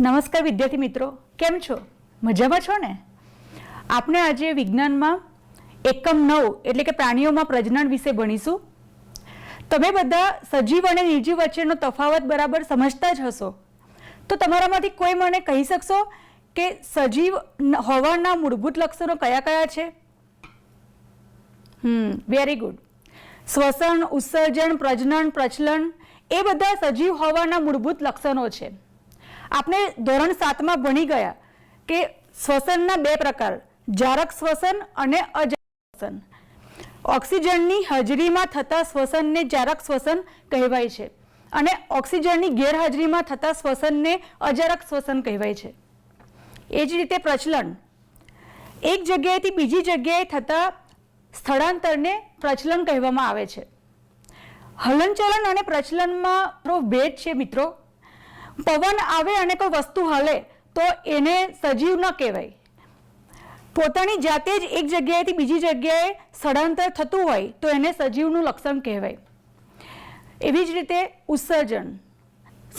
નમસ્કાર વિદ્યાર્થી મિત્રો, કેમ છો? મજામાં છો ને? આપણે આજે વિજ્ઞાનમાં એકમ 9 એટલે કે પ્રાણીઓમાં પ્રજનન વિશે ભણીશું. તમે બધા સજીવ અને નિર્જીવ વચ્ચેનો તફાવત બરાબર સમજતા જ હશો. તો તમારામાંથી કોઈ મને કહી શકશો કે સજીવ હોવાના મૂળભૂત લક્ષણો કયા કયા છે? Very good. શ્વસન, ઉત્સર્જન, પ્રજનન, પ્રચલન એ બધા સજીવ હોવાના મૂળભૂત લક્ષણો છે. આપણે ધોરણ 7માં ભણી ગયા કે શ્વસનના બે પ્રકાર, જારક શ્વસન અને અજારક શ્વસન. ઓક્સિજનની હાજરીમાં થતા શ્વસનને જારક શ્વસન કહેવાય છે અને ઓક્સિજનની ગેરહાજરીમાં થતા શ્વસનને અજારક શ્વસન કહેવાય છે. એ જ રીતે પ્રચલન, એક જગ્યાએથી બીજી જગ્યાએ થતા સ્થળાંતરને પ્રચલન કહેવામાં આવે છે. હલનચલન અને પ્રચલનમાં ભેદ છે મિત્રો. પવન આવે અને કોઈ વસ્તુ હલે તો એને સજીવ ન કહેવાય. પોતાની જાતે જ એક જગ્યાએથી બીજી જગ્યાએ સ્થળાંતર થતું હોય તો એને સજીવનું લક્ષણ કહેવાય. એવી જ રીતે ઉત્સર્જન,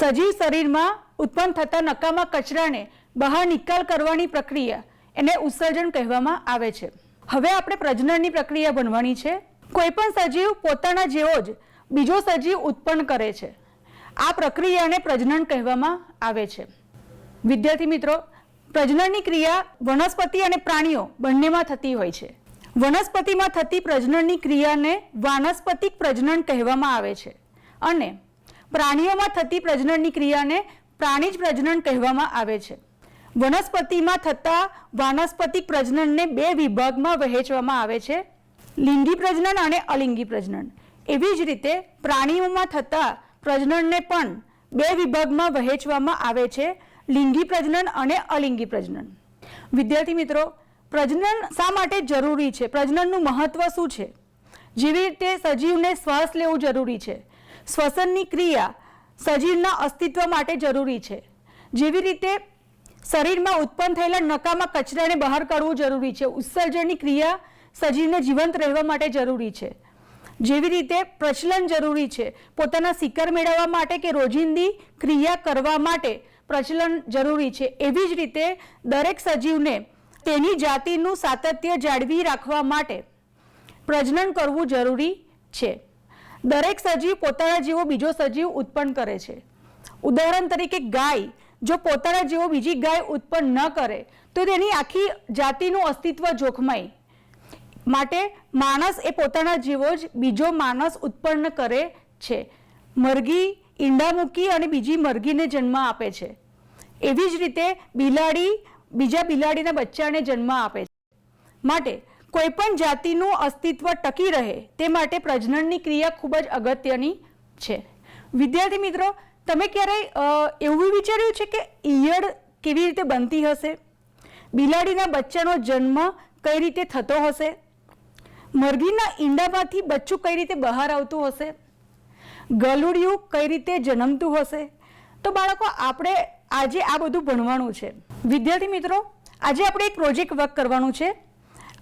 સજીવ શરીરમાં ઉત્પન્ન થતા નકામા કચરાને બહાર નિકાલ કરવાની પ્રક્રિયા, એને ઉત્સર્જન કહેવામાં આવે છે. હવે આપણે પ્રજનનની પ્રક્રિયા ભણવાની છે. કોઈ પણ સજીવ પોતાના જેવો જ બીજો સજીવ ઉત્પન્ન કરે છે. આ પ્રક્રિયાને પ્રજનન કહેવામાં આવે છે. વિદ્યાર્થી મિત્રો, પ્રજનનની ક્રિયા વનસ્પતિ અને પ્રાણીઓ બંનેમાં થતી હોય છે. વનસ્પતિમાં થતી પ્રજનનની ક્રિયાને વાનસ્પતિક પ્રજનન કહેવામાં આવે છે અને પ્રાણીઓમાં થતી પ્રજનનની ક્રિયાને પ્રાણીજ પ્રજનન કહેવામાં આવે છે. વનસ્પતિમાં થતા વાનસ્પતિક પ્રજનનને બે વિભાગમાં વહેંચવામાં આવે છે, લિંગી પ્રજનન અને અલિંગી પ્રજનન. એવી જ રીતે પ્રાણીઓમાં થતા પ્રજનનને પણ બે વિભાગમાં વહેંચવામાં આવે છે, લિંગી પ્રજનન અને અલિંગી પ્રજનન. વિદ્યાર્થી મિત્રો, પ્રજનન શા માટે જરૂરી છે? પ્રજનનનું મહત્વ શું છે? જેવી રીતે સજીવને શ્વાસ લેવું જરૂરી છે, શ્વસનની ક્રિયા સજીવના અસ્તિત્વ માટે જરૂરી છે, જેવી રીતે શરીરમાં ઉત્પન્ન થયેલા નકામા કચરાને બહાર કાઢવું જરૂરી છે, ઉત્સર્જનની ક્રિયા સજીવને જીવંત રહેવા માટે જરૂરી છે, જેવી રીતે પ્રચલન જરૂરી છે, પોતાના શિકાર મેળવવા માટે કે રોજિંદી ક્રિયા કરવા માટે પ્રચલન જરૂરી છે. એવી જ રીતે દરેક સજીવને તેની જાતિનું સાતત્ય જાળવી રાખવા માટે પ્રજનન કરવું જરૂરી છે. દરેક સજીવ પોતાના જેવો બીજો સજીવ ઉત્પન્ન કરે છે. ઉદાહરણ તરીકે ગાય જો પોતાના જેવો બીજી ગાય ઉત્પન્ન ન કરે તો તેની આખી જાતિનું અસ્તિત્વ જોખમાય. માટે માણસ એ પોતાના જેવો જ બીજો માણસ ઉત્પન્ન કરે છે. મરઘી ઈંડા મૂકી અને બીજી મરઘીને જન્મ આપે છે. એવી જ રીતે બિલાડી બીજા બિલાડીના બચ્ચાને જન્મ આપે છે. માટે કોઈ પણ જાતિનું અસ્તિત્વ ટકી રહે તે માટે પ્રજનનની ક્રિયા ખૂબ જ અગત્યની છે. વિદ્યાર્થી મિત્રો, તમે ક્યારેય એવું વિચાર્યું છે કે ઈયળ કેવી રીતે બનતી હશે? બિલાડીના બચ્ચાનો જન્મ કઈ રીતે થતો હશે? મરઘીના ઈંડામાંથી બચ્ચું કઈ રીતે બહાર આવતું હશે? ગલુડિયું કઈ રીતે જન્મતું હશે? તો બાળકો, આપણે આજે આ બધું ભણવાનું છે. વિદ્યાર્થી મિત્રો, આજે આપણે એક પ્રોજેક્ટ વર્ક કરવાનું છે.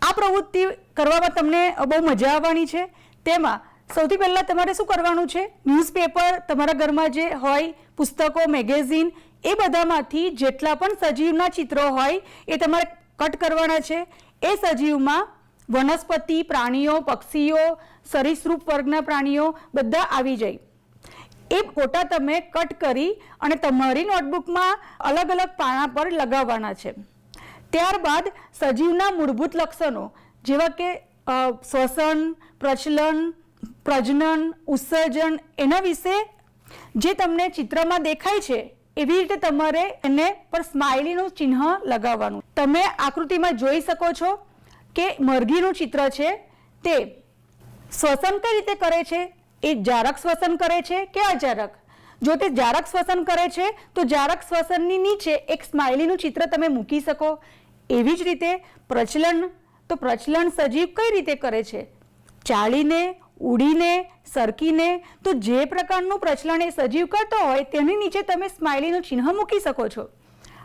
આ પ્રવૃત્તિ કરવામાં તમને બહુ મજા આવવાની છે. તેમાં સૌથી પહેલાં તમારે શું કરવાનું છે? ન્યૂઝપેપર તમારા ઘરમાં જે હોય, પુસ્તકો, મેગેઝિન, એ બધામાંથી જેટલા પણ સજીવના ચિત્રો હોય એ તમારે કટ કરવાના છે. એ સજીવમાં વનસ્પતિ, પ્રાણીઓ, પક્ષીઓ, સરીસૃપ વર્ગના પ્રાણીઓ બધા આવી જાય. એ ફોટા તમે કટ કરી અને તમારી નોટબુકમાં અલગ અલગ પાના પર લગાવવાના છે. ત્યારબાદ સજીવના મૂળભૂત લક્ષણો જેવા કે શ્વસન, પ્રચલન, પ્રજનન, ઉત્સર્જન, એના વિશે જે તમને ચિત્રમાં દેખાય છે એવી રીતે તમારે એને પર સ્માઇલીનું ચિહ્ન લગાવવાનું. તમે આકૃતિમાં જોઈ શકો છો કે મરઘીનું ચિત્ર છે તે શ્વસન કઈ રીતે કરે છે? એ જારક શ્વસન કરે છે કે અજારક? જો તે જારક શ્વસન કરે છે તો જારક શ્વસનની નીચે એક સ્માઇલીનું ચિત્ર તમે મૂકી શકો. એવી જ રીતે પ્રચલન, તો પ્રચલન સજીવ કઈ રીતે કરે છે? ચાલીને, ઉડીને, સરકીને. તો જે પ્રકારનું પ્રચલન એ સજીવ કરતો હોય તેની નીચે તમે સ્માઇલીનું ચિહ્ન મૂકી શકો છો.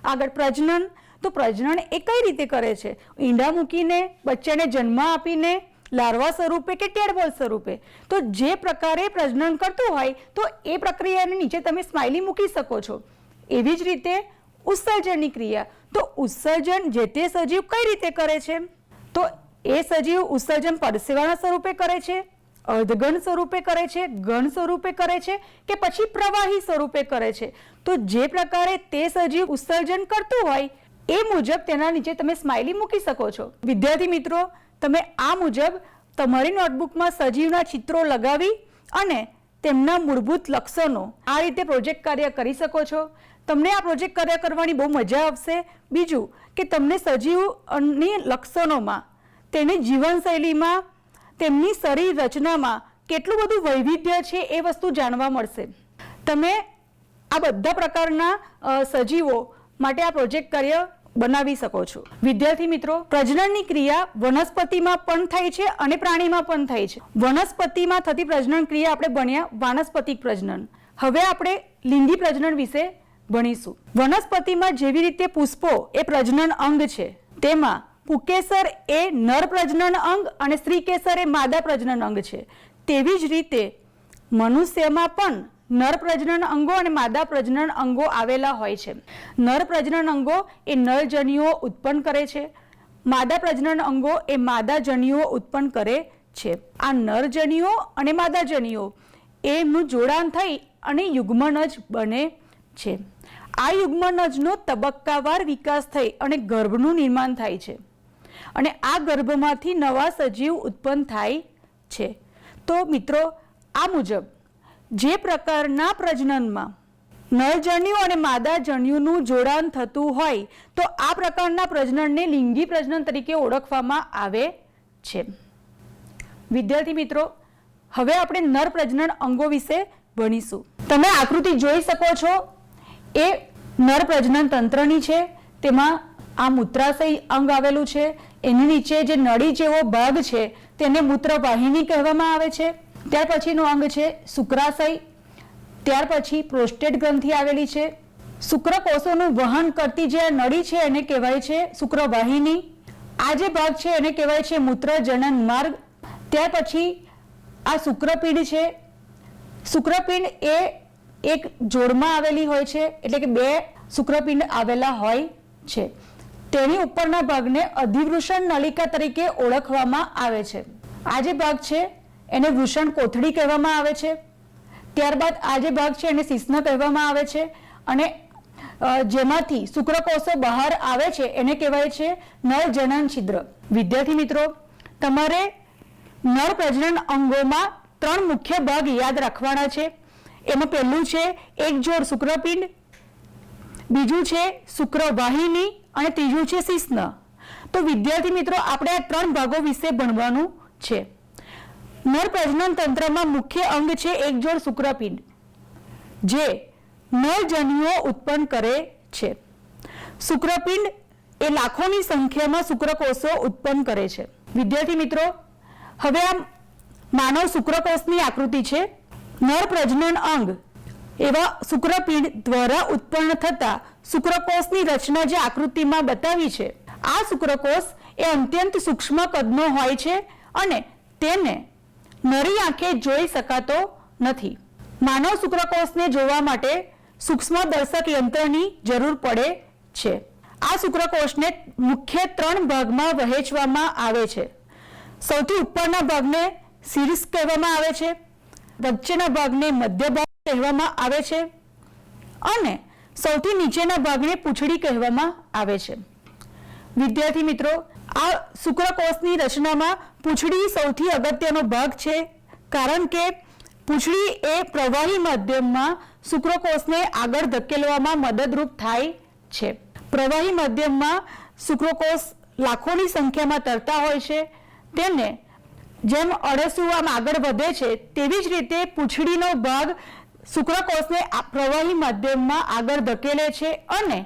આગળ પ્રજનન, તો પ્રજનન એ કઈ રીતે કરે છે? ઈંડા મૂકીને, બચ્ચાને જન્મ આપીને, લાર્વા સ્વરૂપે કે ટેડપોલ સ્વરૂપે. તો જે પ્રકારે પ્રજનન કરતું હોય તો એ પ્રક્રિયાની નીચે તમે સ્માઇલી મૂકી શકો છો. એવી જ રીતે ઉત્સર્જનની ક્રિયા. તો ઉત્સર્જન જે તે સજીવ કઈ રીતે કરે છે? તો એ સજીવ ઉત્સર્જન પરસેવાના સ્વરૂપે કરે છે, અર્ધઘન સ્વરૂપે કરે છે, ઘન સ્વરૂપે કરે છે કે પછી પ્રવાહી સ્વરૂપે કરે છે? તો જે પ્રકારે તે સજીવ ઉત્સર્જન કરતું હોય એ મુજબ તેના નીચે તમે સ્માઇલી મૂકી શકો છો. વિદ્યાર્થી મિત્રો, તમે આ મુજબ તમારી નોટબુકમાં સજીવના ચિત્રો લગાવી અને તેમના મૂળભૂત લક્ષણો આ રીતે પ્રોજેક્ટ કાર્ય કરી શકો છો. તમને આ પ્રોજેક્ટ કાર્ય કરવાની બહુ મજા આવશે. બીજું કે તમને સજીવની લક્ષણોમાં, તેની જીવનશૈલીમાં, તેમની શરીર રચનામાં કેટલું બધું વૈવિધ્ય છે એ વસ્તુ જાણવા મળશે. તમે આ બધા પ્રકારના સજીવો માટે આ પ્રોજેક્ટ કાર્ય બનાવી શકો છો. વિદ્યાર્થી મિત્રો, પ્રજનનની ક્રિયા વનસ્પતિમાં પણ થાય છે અને પ્રાણીમાં પણ થાય છે. વનસ્પતિમાં થતી પ્રજનન ક્રિયા આપણે ભણ્યા વાનસ્પતિક પ્રજનન. હવે આપણે લિંગી પ્રજનન વિશે ભણીશું. વનસ્પતિમાં જેવી રીતે પુષ્પો એ પ્રજનન અંગ છે, તેમાં પુંકેસર એ નર પ્રજનન અંગ અને સ્ત્રીકેસર એ માદા પ્રજનન અંગ છે. તેવી જ રીતે મનુષ્યમાં પણ નર પ્રજનન અંગો અને માદા પ્રજનન અંગો આવેલા હોય છે. નર પ્રજનન અંગો એ નરજન્યુઓ ઉત્પન્ન કરે છે, માદા પ્રજનન અંગો એ માદા જન્યુઓ ઉત્પન્ન કરે છે. આ નરજન્યુઓ અને માદા જન્યુઓ એમનું જોડાણ થઈ અને યુગ્મનજ બને છે. આ યુગ્મનજનો તબક્કાવાર વિકાસ થઈ અને ગર્ભનું નિર્માણ થાય છે અને આ ગર્ભમાંથી નવા સજીવ ઉત્પન્ન થાય છે. તો મિત્રો, આ મુજબ જે પ્રકારના પ્રજનનમાં નરજન્યુ અને માદા જન્યુનું જોડાણ થતું હોય તો આ પ્રકારના પ્રજનનને લિંગી પ્રજનન તરીકે ઓળખવામાં આવે છે. વિદ્યાર્થી મિત્રો, હવે આપણે નર પ્રજનન અંગો વિશે ભણીશું. તમે આકૃતિ જોઈ શકો છો એ નર પ્રજનન તંત્રની છે. તેમાં આ મૂત્રાશય અંગ આવેલું છે. એની નીચે જે નળી જેવો ભાગ છે તેને મૂત્રવાહિની કહેવામાં આવે છે. ત્યાર પછીનું અંગ છે શુક્રાશય. ત્યાર પછી પ્રોસ્ટેટ ગ્રંથિ આવેલી છે. શુક્રકોષોનું વહન કરતી જે નળી છે એને કહેવાય છે શુક્રવાહિની. આ જે ભાગ છે એને કહેવાય છે મૂત્રજનન માર્ગ. ત્યાર પછી આ શુક્રપિંડ છે. શુક્રપિંડ એ એક જોડમાં આવેલી હોય છે, એટલે કે બે શુક્રપિંડ આવેલા હોય છે. તેની ઉપરના ભાગને અધિવૃષણ નલિકા તરીકે ઓળખવામાં આવે છે. આ જે ભાગ છે એને વૃષણ કોથળી કહેવામાં આવે છે. ત્યારબાદ આ જે ભાગ છે એને શિશ્ન કહેવામાં આવે છે અને જેમાંથી શુક્રકોષો બહાર આવે છે એને કહેવાય છે નરજનન છિદ્ર. વિદ્યાર્થી મિત્રો, તમારે નર પ્રજનન અંગોમાં 3 મુખ્ય ભાગ યાદ રાખવાના છે. એમાં પહેલું છે એક જોડ શુક્રપિંડ, બીજું છે શુક્રવાહિની અને ત્રીજું છે શિશ્ન. તો વિદ્યાર્થી મિત્રો, આપણે આ 3 ભાગો વિશે ભણવાનું છે. નર પ્રજનન તંત્રમાં મુખ્ય અંગ છે એક જોડ શુક્રપિંડ જે નરજન્યુઓ ઉત્પન્ન કરે છે. શુક્રપિંડ એ લાખોની સંખ્યામાં શુક્રકોષો ઉત્પન્ન કરે છે. વિદ્યાર્થી મિત્રો, હવે આ માનવ શુક્રકોષની આકૃતિ છે. નર પ્રજનન અંગ એવા શુક્રપિંડ દ્વારા ઉત્પન્ન થતા શુક્રકોષની રચના જે આકૃતિમાં બતાવી છે, આ શુક્રકોષ એ અત્યંત સૂક્ષ્મ કદનો હોય છે અને તેને નરી આંખે જોઈ શકાતો નથી. માનવ શુક્રકોષને જોવા માટે સૂક્ષ્મદર્શક યંત્રની જરૂર પડે છે. આ શુક્રકોષને મુખ્ય 3 ભાગમાં વહેંચવામાં આવે છે. સૌથી ઉપરના ભાગને શીર્ષ કહેવામાં આવે છે, વચ્ચેના ભાગને મધ્ય ભાગ કહેવામાં આવે છે અને સૌથી નીચેના ભાગને પૂંછડી કહેવામાં આવે છે. વિદ્યાર્થી મિત્રો, આ શુક્રકોષની રચનામાં પૂંછડી સૌથી અગત્યનો ભાગ છે, કારણ કે પૂંછડી એ પ્રવાહી માધ્યમમાં શુક્રકોષને આગળ ધકેલવામાં મદદરૂપ થાય છે. પ્રવાહી માધ્યમમાં શુક્રકોષ લાખોની સંખ્યામાં તરતા હોય છે. તેને જેમ અળસું આમ આગળ વધે છે તેવી જ રીતે પૂંછડીનો ભાગ શુક્રકોષને પ્રવાહી માધ્યમમાં આગળ ધકેલે છે અને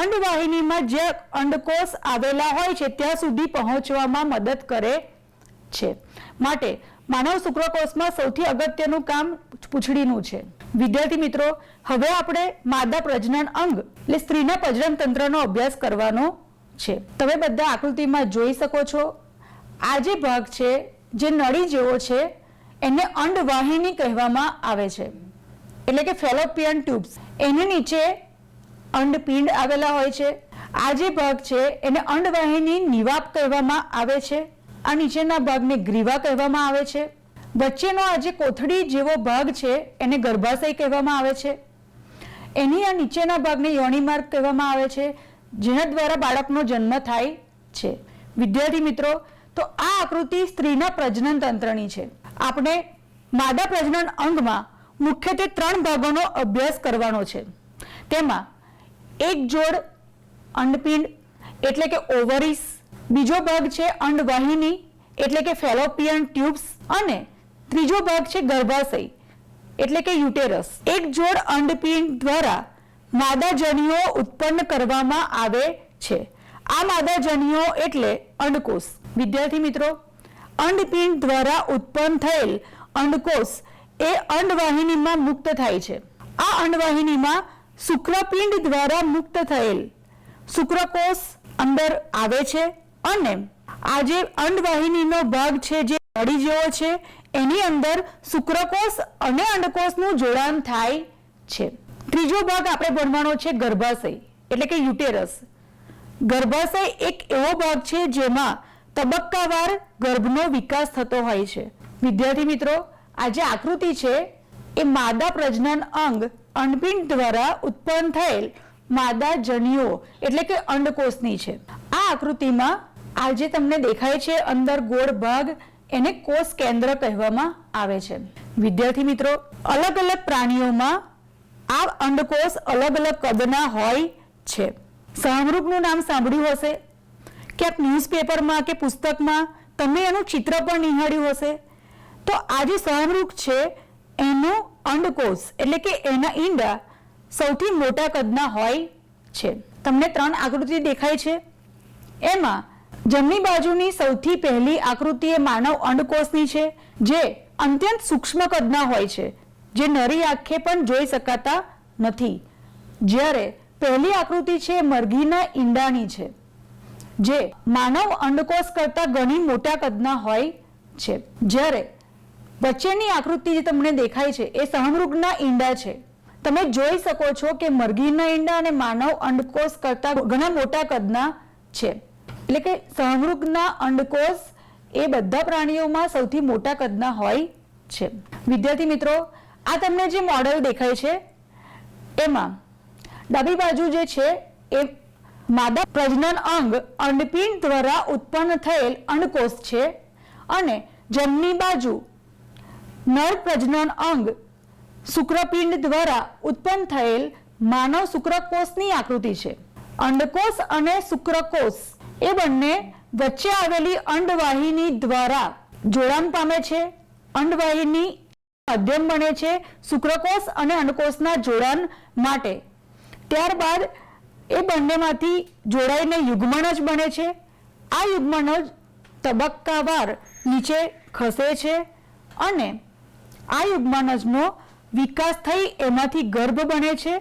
અંડવાહિનીમાં જે અંડકોષ આવેલા હોય છે ત્યાં સુધી પહોંચવામાં મદદ કરે છે. માટે માનવ શુક્રકોષમાં સૌથી અગત્યનું કામ પૂંછડીનું છે. વિદ્યાર્થી મિત્રો, હવે આપણે માદા પ્રજનન અંગ એટલે સ્ત્રીના પ્રજનન તંત્રનો અભ્યાસ કરવાનો છે. તમે બધા આકૃતિમાં જોઈ શકો છો. આ જે ભાગ છે જે નળી જેવો છે એને અંડવાહિની કહેવામાં આવે છે, એટલે કે ફેલોપિયન ટ્યુબ્સ. એની નીચે અંડપિંડ આવેલા હોય છે. આ જે ભાગ છે એને અંડવાહિની નિવાપ કહેવામાં આવે છે. આ નીચેના ભાગને ગ્રીવા કહેવામાં આવે છે. વચ્ચેનો આ જે કોથળી જેવો ભાગ છે એને ગર્ભાશય કહેવામાં આવે છે. એની આ નીચેના ભાગને યોનિમાર્ગ કહેવામાં આવે છે, જેના દ્વારા બાળકનો જન્મ થાય છે. વિદ્યાર્થી મિત્રો, તો આ આકૃતિ સ્ત્રીના પ્રજનન તંત્રની છે. આપણે માદા પ્રજનન અંગમાં મુખ્યત્વે 3 ભાગોનો અભ્યાસ કરવાનો છે. તેમાં એક જોડ અંડપિંડ એટલે કે ઓવરીસ, બીજો ભાગ છે અંડવાહિની એટલે કે ફેલોપિયન ટ્યુબ્સ અને ત્રીજો ભાગ છે ગર્ભાશય એટલે કે યુટેરસ. એક જોડ અંડપિંડ દ્વારા માદાજનીઓ ઉત્પન્ન કરવામાં આવે છે. આ માદાજનીઓ એટલે અંડકોષ. વિદ્યાર્થી મિત્રો, અંડપિંડ દ્વારા ઉત્પન્ન થયેલ અંડકોષ એ અંડવાહિનીમાં મુક્ત થાય છે. આ અંડવાહિનીમાં શુક્રપિંડ દ્વારા મુક્ત થયેલ શુક્રકોષ અંદર આવે છે અને આ જે અંડવાહિનીનો ભાગ છે જે નળી જેવો છે એની અંદર શુક્રકોષ અને અંડકોષનું જોડાણ થાય છે. ત્રીજો ભાગ આપણે ભણવાનો છે ગર્ભાશય એટલે કે યુટેરસ. ગર્ભાશય એક એવો ભાગ છે જેમાં તબક્કાવાર ગર્ભનો વિકાસ થતો હોય છે. વિદ્યાર્થી મિત્રો, આ જે આકૃતિ છે એ માદા પ્રજનન અંગ અંડપિંડ દ્વારા ઉત્પન્ન થયેલ માદા જનીઓ એટલે કે અંડકોષની છે. આ આકૃતિમાં આ જે તમને દેખાય છે અંદર ગોળ ભાગ એને કોષ કેન્દ્ર કહેવામાં આવે છે. વિદ્યાર્થી મિત્રો, અલગ અલગ પ્રાણીઓમાં આ અંડકોષ અલગ અલગ કદના હોય છે. સહમૃગનું નામ સાંભળ્યું હશે, ક્યાંક ન્યૂઝપેપરમાં કે પુસ્તકમાં તમે એનું ચિત્ર પણ નિહાળ્યું હશે. તો આ જે સહમૃગ છે એનું અંડકોષ એટલે કે એના ઈંડા સૌથી મોટા કદના હોય છે. તમને 3 આકૃતિ દેખાય છે. એમાં જમણી બાજુની સૌથી પહેલી આકૃતિ એ માનવ અંડકોષની છે, જે અત્યંત સૂક્ષ્મ કદના હોય છે, જે નરી આંખે પણ જોઈ શકાતા નથી. જ્યારે પહેલી આકૃતિ છે મરઘીના ઈંડાની છે, જે માનવ અંડકોષ કરતા ઘણી મોટા કદના હોય છે. જ્યારે વચ્ચેની આકૃતિ જે તમને દેખાય છે એ સહમૃગના ઈંડા છે. તમે જોઈ શકો છો કે મરઘીના ઈંડા અને માનવ અંડકોષ કરતા ઘણા મોટા કદના છે. એટલે કે સહમૃગના અંડકોષ એ બધા પ્રાણીઓમાં સૌથી મોટા કદના હોય છે. વિદ્યાર્થી મિત્રો, આ તમને જે મોડેલ દેખાય છે એમાં ડાબી બાજુ જે છે એ માદા પ્રજનન અંગ અંડપિંડ દ્વારા ઉત્પન્ન થયેલ અંડકોષ છે અને જમણી બાજુ નર પ્રજનન અંગ શુક્રપિંડ દ્વારા ઉત્પન્ન થયેલ માનવ શુક્રકોષની આકૃતિ છે. અંડકોષ અને શુક્રકોષ એ બંને વચ્ચે આવેલી અંડવાહિની દ્વારા જોડાણ પામે છે. અંડવાહિની માધ્યમ બને છે શુક્રકોષ અને અંડકોષના જોડાણ માટે. ત્યારબાદ એ બંનેમાંથી જોડાઈને યુગ્મનજ બને છે. આ યુગ્મનજ તબક્કાવાર નીચે ખસે છે અને આ યુગ્મનજનો વિકાસ થઈ એમાંથી ગર્ભ બને છે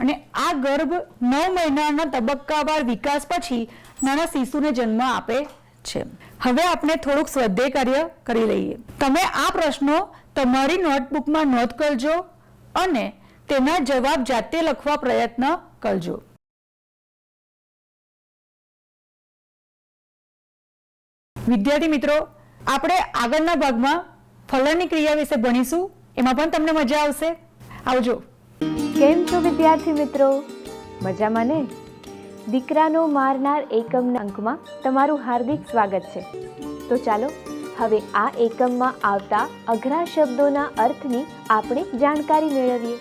અને આ ગર્ભ 9 મહિનાના તબક્કાવાર વિકાસ પછી નાના શિશુને જન્મ આપે છે. હવે આપણે થોડુંક સ્વાધ્યાય કાર્ય કરી લઈએ. તમે આ પ્રશ્નો તમારી નોટબુકમાં નોંધ કરજો અને તેના જવાબ જાતે લખવા પ્રયત્ન કરજો. વિદ્યાર્થી મિત્રો, આપણે આગળના ભાગમાં ફલનની ક્રિયા વિશે ભણીશું. એમાં પણ તમને મજા આવશે. આવજો. કેમ છો વિદ્યાર્થી મિત્રો? મજામાં ને? દીકરાનો મારનાર એકમના અંકમાં તમારું હાર્દિક સ્વાગત છે. તો ચાલો હવે આ એકમમાં આવતા અઘરા શબ્દોના અર્થની આપણે જાણકારી મેળવીએ.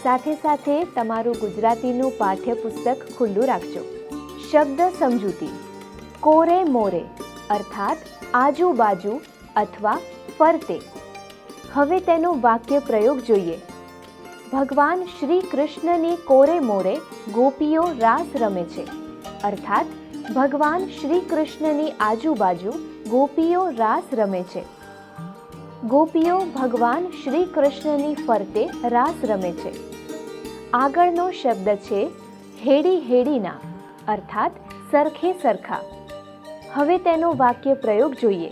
સાથે સાથે તમારું ગુજરાતીનું પાઠ્યપુસ્તક ખુલ્લું રાખજો. શબ્દ સમજૂતી. કોરે મોરે અર્થાત આજુબાજુ અથવા ફરતે. હવે તેનો વાક્ય પ્રયોગ જોઈએ. ભગવાન શ્રી કૃષ્ણની કોરે મોરે ગોપીઓ રાસ રમે છે. અર્થાત ભગવાન શ્રી કૃષ્ણની આજુબાજુ ગોપીઓ રાસ રમે છે. ગોપીઓ ભગવાન શ્રી કૃષ્ણની ફરતે રાસ રમે છે. આગળનો શબ્દ છે હેડી હેડીના અર્થાત સરખે સરખા. હવે તેનો વાક્ય પ્રયોગ જોઈએ.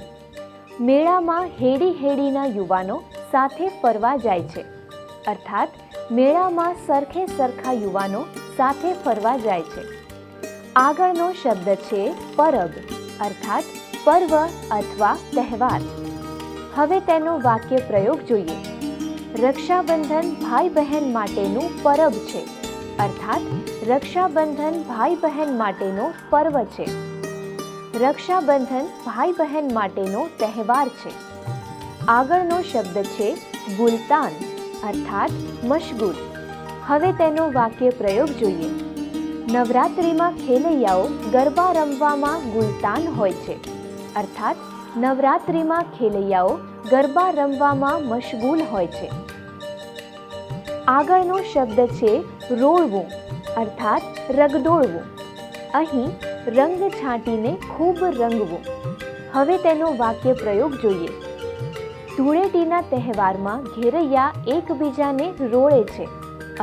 મેળામાં હેડી હેડીના યુવાનો સાથે ફરવા જાય છે. અર્થાત મેળામાં સરખે સરખા યુવાનો સાથે ફરવા જાય છે. આગળનો શબ્દ છે પરબ અર્થાત પર્વ અથવા તહેવાર. હવે તેનો વાક્ય પ્રયોગ જોઈએ. રક્ષાબંધન ભાઈ બહેન માટેનું પરબ છે અર્થાત રક્ષાબંધન ભાઈ બહેન માટેનો પર્વ છે. રક્ષાબંધન ભાઈ બહેન માટેનો તહેવાર છે. આગળનો શબ્દ છે ગુલતાન અર્થાત મશગુલ. હવે તેનો વાક્ય પ્રયોગ જોઈએ. નવરાત્રિમાં ખેલૈયાઓ ગરબા રમવામાં ગુલતાન હોય છે અર્થાત નવરાત્રિમાં ખેલૈયાઓ ગરબા રમવામાં મશગુલ હોય છે. આગળનો શબ્દ છે રોળવું અર્થાત રગદોળવું. અહીં રંગ છાંટીને ખૂબ રંગવું. હવે તેનો વાક્ય પ્રયોગ જોઈએ. ધૂળેટીના તહેવારમાં ઘેરૈયા એકબીજાને રોળે છે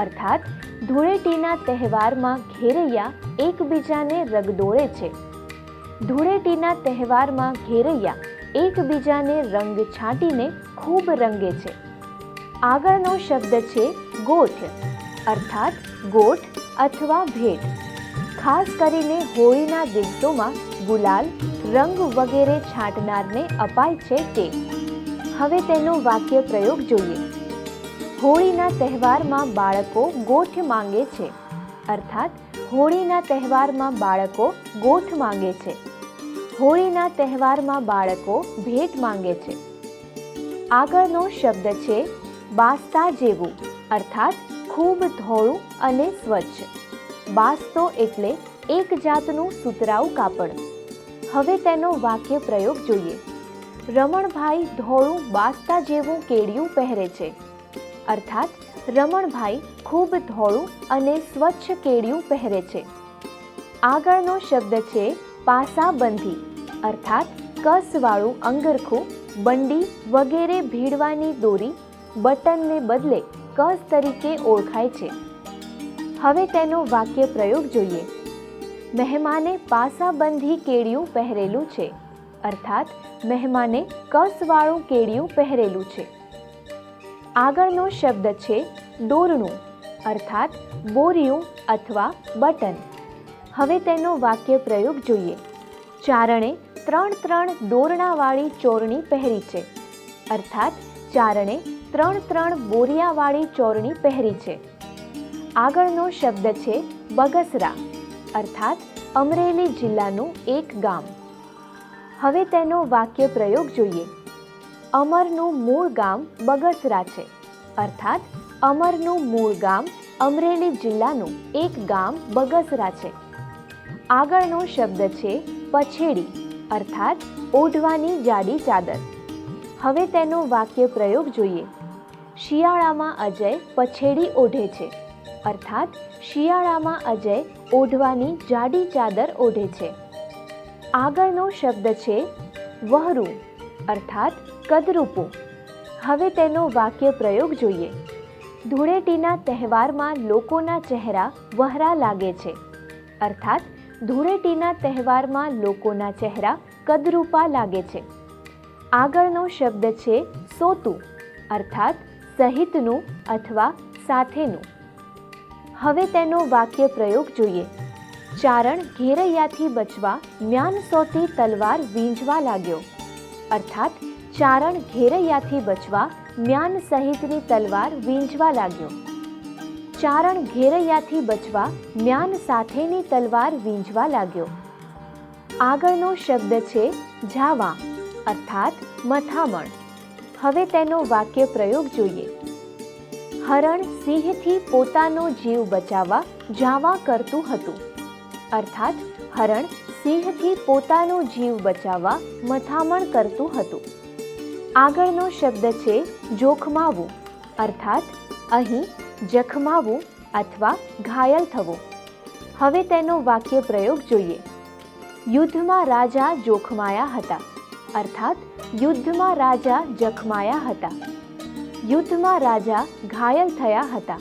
અર્થાત ધૂળેટીના તહેવારમાં ઘેરૈયા એકબીજાને રગદોળે છે. ધૂળેટીના તહેવારમાં ઘેરૈયા એકબીજાને રંગ છાંટીને ખૂબ રંગે છે. આગળનો શબ્દ છે ગોઠ અર્થાત ગોઠ અથવા ભેટ. ખાસ કરીને હોળીના દિવસોમાં ગુલાલ રંગ વગેરે છાંટનારને અપાય છે તે. હવે તેનો વાક્ય પ્રયોગ જોઈએ. હોળીના તહેવારમાં બાળકો ગોઠ માંગે છે અર્થાત હોળીના તહેવારમાં બાળકો ગોઠ માંગે છે. હોળીના તહેવારમાં બાળકો ભેટ માંગે છે. આગળનો શબ્દ છે બાસ્તા જેવું અર્થાત ખૂબ ધોળું અને સ્વચ્છ. બાસ્તો એટલે એક જાતનું સુતરાઉ કાપડ. હવે તેનો વાક્ય પ્રયોગ જોઈએ. રમણભાઈ ધોળું બાસ્તા જેવું કેડિયું પહેરે છે અર્થાત રમણભાઈ ખૂબ ધોળું અને સ્વચ્છ કેડિયું પહેરે છે. આગળનો શબ્દ છે પાસાબંધી અર્થાત કસવાળું અંગરખું, બંડી વગેરે ભીડવાની દોરી બટનને બદલે કસ તરીકે ઓળખાય છે. હવે તેનો વાક્ય પ્રયોગ જોઈએ. મહેમાને પાસાબંધી કેડિયું પહેરેલું છે અર્થાત મહેમાને કસવાળું કેડિયું પહેરેલું છે. આગળનો શબ્દ છે દોરણું અર્થાત બોરિયું અથવા બટન. હવે તેનો વાક્ય પ્રયોગ જોઈએ. ચારણે 3 દોરણાવાળી ચોરણી પહેરી છે અર્થાત ચારણે 3 બોરિયાવાળી ચોરણી પહેરી છે. આગળનો શબ્દ છે બગસરા અર્થાત અમરેલી જિલ્લાનું એક ગામ. હવે તેનો વાક્ય પ્રયોગ જોઈએ. અમરનું મૂળ ગામ બગસરા છે અર્થાત અમરનું મૂળ ગામ અમરેલી જિલ્લાનું એક ગામ બગસરા છે. આગળનો શબ્દ છે પછેડી અર્થાત ઓઢવાની જાડી ચાદર. હવે તેનો વાક્ય પ્રયોગ જોઈએ. શિયાળામાં અજય પછેડી ઓઢે છે અર્થાત શિયાળામાં અજય ઓઢવાની જાડી ચાદર ઓઢે છે. આગળનો શબ્દ છે વહરું અર્થાત કદરૂપું. હવે તેનો વાક્ય પ્રયોગ જોઈએ. ધૂળેટીના તહેવારમાં લોકોના ચહેરા વહરા લાગે છે અર્થાત ધૂળેટીના તહેવારમાં લોકોના ચહેરા કદરૂપા લાગે છે. આગળનો શબ્દ છે સોતું અર્થાત સહિતનું અથવા સાથેનું. હવે તેનો વાક્ય પ્રયોગ જોઈએ. ચારણ ઘેરૈયાથી બચવા મ્યાન સોતી તલવાર વીંઝવા લાગ્યો અર્થાત ચારણ ઘેરૈયાથી બચવા મ્યાન સહિતની તલવાર વીંઝવા લાગ્યો. ચારણ ઘેરૈયાથી બચવા મ્યાન સાથેની તલવાર વીંઝવા લાગ્યો. આગળનો શબ્દ છે જાવા અર્થાત મથામણ. હવે તેનો વાક્ય પ્રયોગ જોઈએ. હરણ સિંહથી પોતાનો જીવ બચાવવા જાવા કરતું હતું અર્થાત હરણ સિંહથી પોતાનો જીવ બચાવવા મથામણ કરતું હતું. આગળનો શબ્દ છે જોખમાવું અર્થાત અહીં જખમાવું અથવા ઘાયલ થવું. હવે તેનો વાક્ય પ્રયોગ જોઈએ. યુદ્ધમાં રાજા જોખમાયા હતા અર્થાત યુદ્ધમાં રાજા જખમાયા હતા. યુદ્ધમાં રાજા ઘાયલ થયા હતા.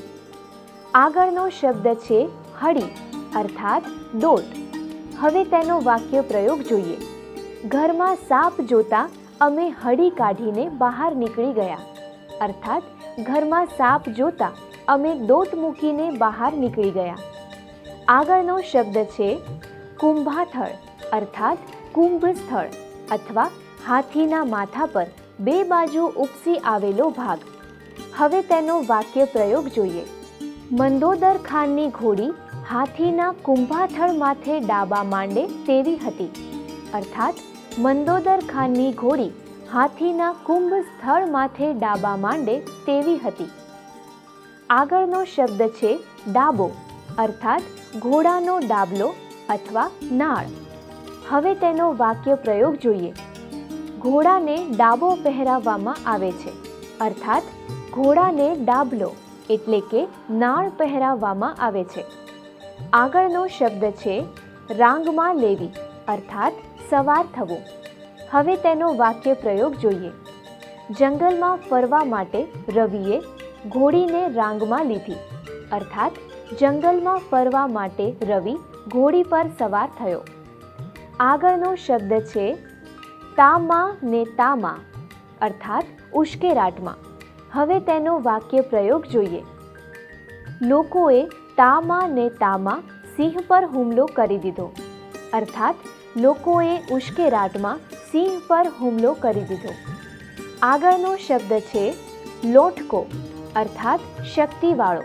આગળનો શબ્દ છે હળી અર્થાત દોટ. હવે તેનો વાક્ય પ્રયોગ જોઈએ. ઘરમાં સાપ જોતા અમે હળી કાઢીને બહાર નીકળી ગયા અર્થાત ઘરમાં સાપ જોતા અમે દોટ મૂકીને બહાર નીકળી ગયા. આગળનો શબ્દ છે કુંભાથળ અર્થાત કુંભ સ્થળ અથવા હાથીના માથા પર બે બાજુ ઉપસી આવેલો ભાગ. હવે તેનો વાક્ય પ્રયોગ જોઈએ. મંદોદર ખાનની ઘોડી હાથીના કુંભાથળ માથે ડાબા માંડે તેવી હતી. અર્થાત મંદોદર ખાનની ઘોડી હાથીના કુંભ સ્થળ માથે ડાબા માંડે તેવી હતી. આગળનો શબ્દ છે ડાબો અર્થાત ઘોડાનો ડાબલો અથવા નાળ. હવે તેનો વાક્ય પ્રયોગ જોઈએ. ઘોડાને ડાબો પહેરાવવામાં આવે છે અર્થાત ઘોડાને ડાબલો એટલે કે નાળ પહેરાવવામાં આવે છે. આગળનો શબ્દ છે રાંગમાં લેવી અર્થાત સવાર થવું. હવે તેનો વાક્ય પ્રયોગ જોઈએ. જંગલમાં ફરવા માટે રવિએ ઘોડીને રાંગમાં લીધી અર્થાત જંગલમાં ફરવા માટે રવિ ઘોડી પર સવાર થયો. આગળનો શબ્દ છે તામા ને તામા અર્થાત ઉશ્કેરાટમાં. હવે તેનો વાક્ય પ્રયોગ જોઈએ. લોકોએ તામા ને તામા સિંહ પર હુમલો કરી દીધો અર્થાત લોકોએ ઉશ્કેરાટમાં સિંહ પર હુમલો કરી દીધો. આગળનો શબ્દ છે લોટકો અર્થાત શક્તિવાળો.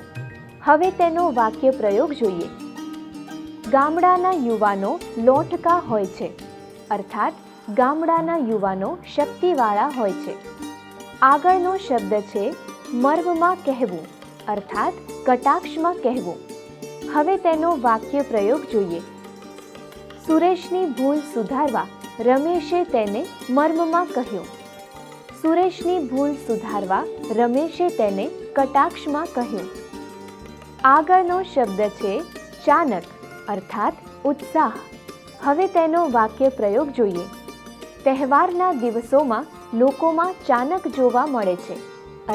હવે તેનો વાક્ય પ્રયોગ જોઈએ. ગામડાના યુવાનો લોટકા હોય છે અર્થાત ગામડાના યુવાનો શક્તિવાળા હોય છે. આગળનો શબ્દ છે મર્મમાં કહેવું અર્થાત કટાક્ષમાં કહેવું. હવે તેનો વાક્ય પ્રયોગ જોઈએ. સુરેશની ભૂલ સુધારવા રમેશે તેને મર્મમાં કહ્યું. સુરેશની ભૂલ સુધારવા રમેશે તેને કટાક્ષમાં કહ્યું. આગળનો શબ્દ છે ચાનક અર્થાત ઉત્સાહ. હવે તેનો વાક્ય પ્રયોગ જોઈએ. તહેવારના દિવસોમાં લોકોમાં ચાનક જોવા મળે છે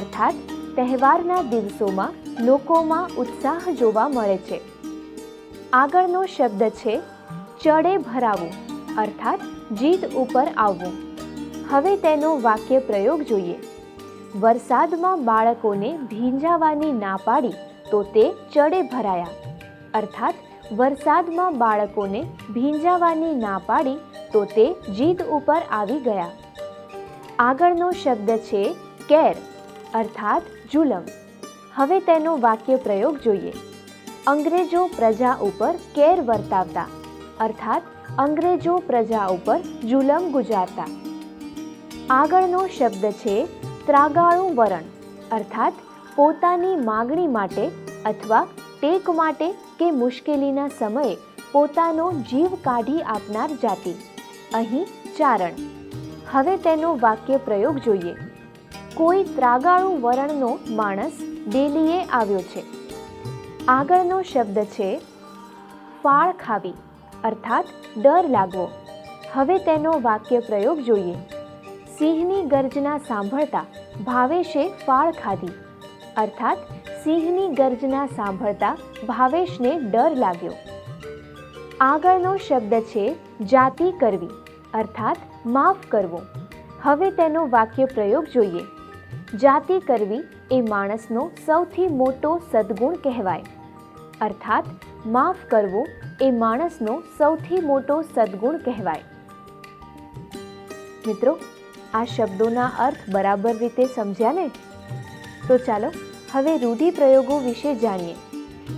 અર્થાત તહેવારના દિવસોમાં લોકોમાં ઉત્સાહ જોવા મળે છે. આગળનો શબ્દ છે ચડે ભરાવું અર્થાત જીદ ઉપર આવવું. હવે તેનો વાક્ય પ્રયોગ જોઈએ. વરસાદમાં બાળકોને ભીંજાવાની ના પાડી તો તે ચડે ભરાયા અર્થાત વરસાદમાં બાળકોને ભીંજાવાની ના પાડી તો તે જીદ ઉપર આવી ગયા. આગળનો શબ્દ છે કેર અર્થાત જુલમ. હવે તેનો વાક્ય પ્રયોગ જોઈએ. અંગ્રેજો પ્રજા ઉપર કેર વર્તાવતા અર્થાત અંગ્રેજો પ્રજા ઉપર જુલમ ગુજારતા. આગળનો શબ્દ છે ત્રાગાળું વરણ અર્થાત પોતાની માગણી માટે અથવા ટેક માટે કે મુશ્કેલીના સમયે પોતાનો જીવ કાઢી આપનાર જાતિ. અહીં ચારણ. હવે તેનો વાક્ય પ્રયોગ જોઈએ. કોઈ ત્રાગાળું વરણનો માણસ ડેલીએ આવ્યો છે. આગળનો શબ્દ છે ફાળ ખાવી અર્થાત ડર લાગવો. હવે તેનો વાક્ય પ્રયોગ જોઈએ. સિંહની ગર્જના સાંભળતા ભાવેશે ફાળ ખાધી અર્થાત સિંહની ગર્જના સાંભળતા ભાવેશને ડર લાગ્યો. આગળનો શબ્દ છે જાતિ કરવી અર્થાત માફ કરવું. હવે તેનો વાક્ય પ્રયોગ જોઈએ. જાતિ કરવી એ માણસનો સૌથી મોટો સદ્ગુણ કહેવાય અર્થાત માફ કરવું એ માણસનો સૌથી મોટો સદ્ગુણ કહેવાય. મિત્રો, આ શબ્દોના અર્થ બરાબર રીતે સમજ્યા ને? તો ચાલો હવે રૂઢિપ્રયોગો વિશે જાણીએ.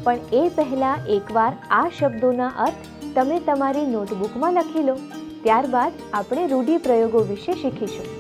પણ એ પહેલાં એકવાર આ શબ્દોના અર્થ તમે તમારી નોટબુકમાં લખી લો. ત્યારબાદ આપણે રૂઢિપ્રયોગો વિશે શીખીશું.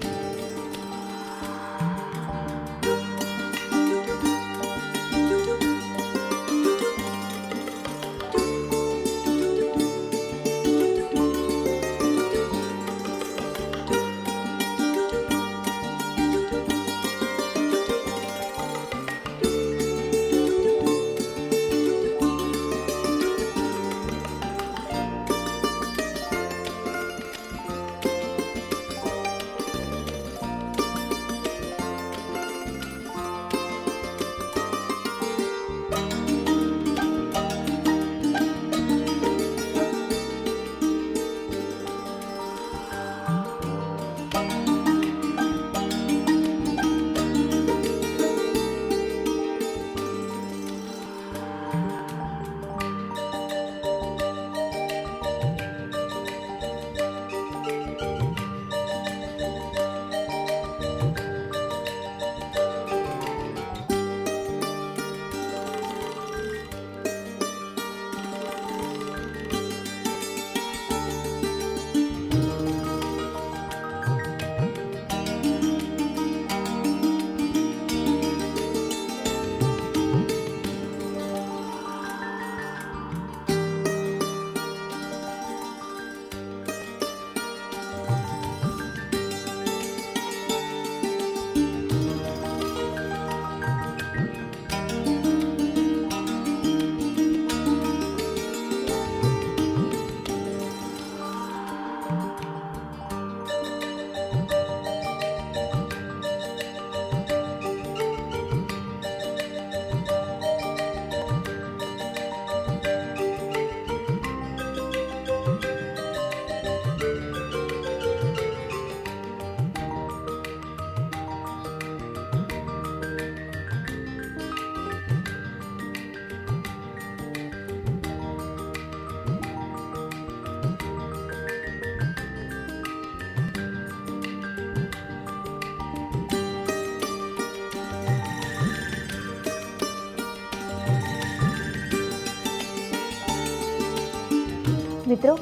મિત્રો,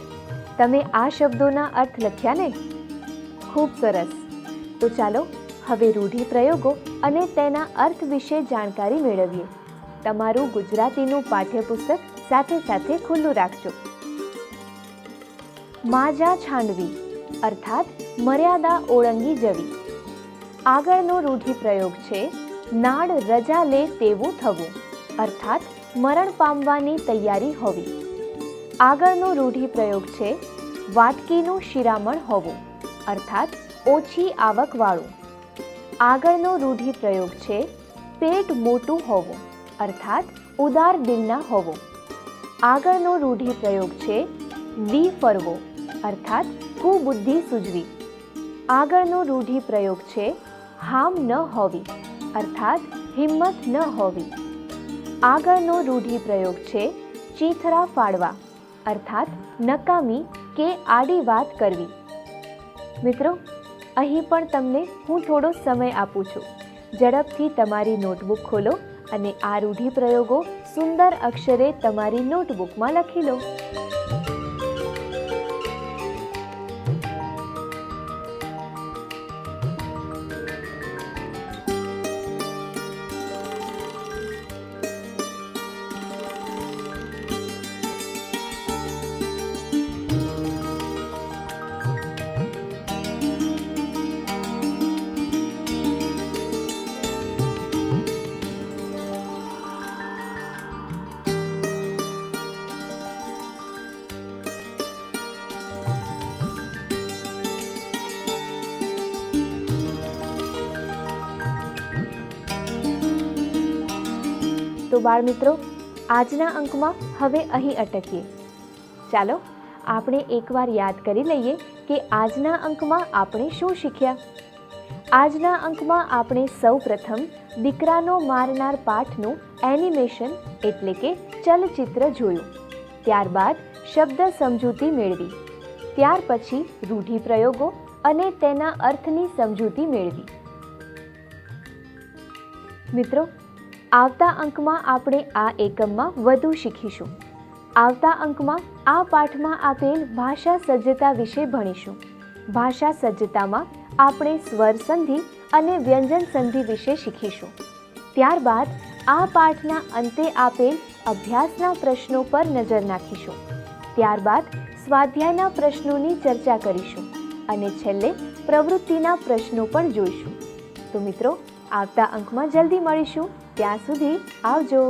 તમે આ શબ્દોના અર્થ લખ્યા ને? ખૂબ સરસ. તો ચાલો હવે રૂઢિપ્રયોગો અને તેના અર્થ વિશે જાણકારી મેળવીએ. તમારું ગુજરાતીનું પાઠ્યપુસ્તક સાથે સાથે ખુલ્લું રાખજો. માજા છાંડવી અર્થાત મર્યાદા ઓળંગી જવી. આગળનો રૂઢિપ્રયોગ છે નાળ રજા લે તેવું થવું અર્થાત મરણ પામવાની તૈયારી હોવી. આગળનો રૂઢિપ્રયોગ છે વાટકીનું શિરામણ હોવું અર્થાત ઓછી આવકવાળું. આગળનો રૂઢિપ્રયોગ છે પેટ મોટું હોવું અર્થાત ઉદાર દિલના હોવો. આગળનો રૂઢિપ્રયોગ છે વિફરવો અર્થાત કુબુદ્ધિ સૂઝવી. આગળનો રૂઢિપ્રયોગ છે હામ ન હોવી અર્થાત હિંમત ન હોવી. આગળનો રૂઢિપ્રયોગ છે ચીથરા ફાડવા અર્થાત નકામી કે આડી વાત કરવી. મિત્રો, અહીં પણ તમને હું થોડો સમય આપું છું. ઝડપથી તમારી નોટબુક ખોલો અને આ રૂઢિપ્રયોગો સુંદર અક્ષરે તમારી નોટબુકમાં લખી લો. તો બાળ મિત્રો, આજના અંકમાં હવે અહીં અટકીએ. ચાલો આપણે એકવાર યાદ કરી લઈએ કે આજના અંકમાં આપણે શું શીખ્યા. આજના અંકમાં આપણે સૌ પ્રથમ દીકરાનો મારનાર પાઠનું એનિમેશન એટલે કે ચલચિત્ર જોયું. ત્યારબાદ શબ્દ સમજૂતી મેળવી. ત્યાર પછી રૂઢિપ્રયોગો અને તેના અર્થની સમજૂતી મેળવી. મિત્રો, આવતા અંકમાં આપણે આ એકમમાં વધુ શીખીશું. આવતા અંકમાં આ પાઠમાં આપેલ ભાષા સજ્જતા વિશે ભણીશું. ભાષા સજ્જતામાં આપણે સ્વર સંધિ અને વ્યંજન સંધિ વિશે શીખીશું. ત્યારબાદ આ પાઠના અંતે આપેલ અભ્યાસના પ્રશ્નો પર નજર નાખીશું. ત્યારબાદ સ્વાધ્યાયના પ્રશ્નોની ચર્ચા કરીશું અને છેલ્લે પ્રવૃત્તિના પ્રશ્નો પણ જોઈશું. તો મિત્રો, આવતા અંકમાં જલ્દી મળીશું. ત્યાં સુધી આવજો.